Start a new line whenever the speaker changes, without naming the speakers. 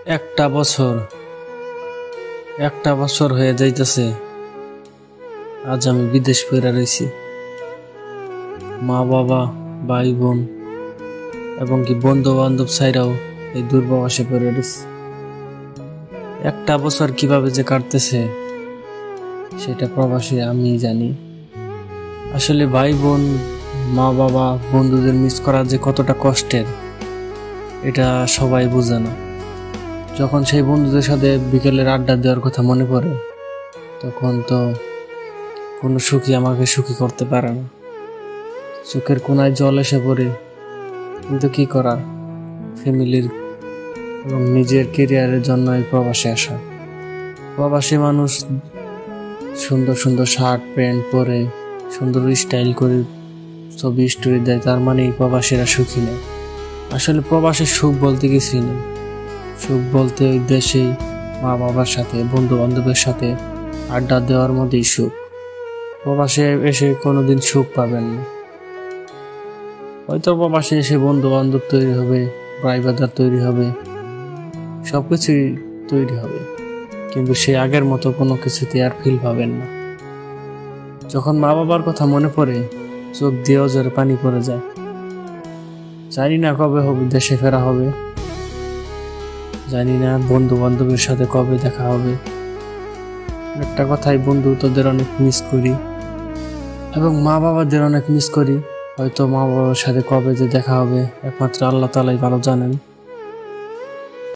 একটা বছর হয়ে যাইতেছে আজ আমি বিদেশ ফিরে রয়েছি। মা বাবা, ভাই বোন এবং কি বন্ধু বান্ধব ছাইরাও এই দূরপ্রবাসে পড়ে রয়েছে। একটা বছর কিভাবে যে কাটতেছে সেটা প্রবাসী আমি জানি। আসলে ভাই বোন, মা বাবা, বন্ধুদের মিস করা যে কতটা কষ্টের এটা সবাই বুঝে না। যখন সেই বন্ধুদের সাথে বিকেলের আড্ডা দেওয়ার কথা মনে পড়ে তখন তো কোনো সুখী আমাকে সুখী করতে পারে না। চোখের কোনায় জল এসে পড়ে, কিন্তু কি করার, ফ্যামিলির এবং নিজের কেরিয়ারের জন্য এই প্রবাসে আসা। প্রবাসী মানুষ সুন্দর সুন্দর শার্ট প্যান্ট পরে সুন্দর স্টাইল করে ছবি স্টোরি দেয়, তার মানে এই প্রবাসীরা সুখী নেই। আসলে প্রবাসের সুখ বলতে কিছুই নেই। সুখ বলতে ওই দেশেই মা বাবার সাথে, বন্ধু বান্ধবের সাথে আড্ডা দেওয়ার মধ্যেই সুখ। প্রবাসে এসে কোনোদিন সুখ পাবেন না। হয়তো প্রবাসে এসে বন্ধু বান্ধব তৈরি হবে, ভাই বাদার তৈরি হবে, সবকিছুই তৈরি হবে, কিন্তু সে আগের মতো কোনো কিছুতে আর ফিল পাবেন না। যখন মা বাবার কথা মনে পড়ে চোখ দিয়েও জোরে পানি পড়ে যায়। জানি না কবে হবে দেশে ফেরা হবে, জানি না বন্ধু বান্ধবের সাথে কবে দেখা হবে। একটা কথাই, বন্ধু তোদের অনেক মিস করি এবং মা বাবাদের অনেক মিস করি। হয়তো মা বাবার সাথে কবে যে দেখা হবে একমাত্র আল্লাহ তাআলাই ভালো জানেন।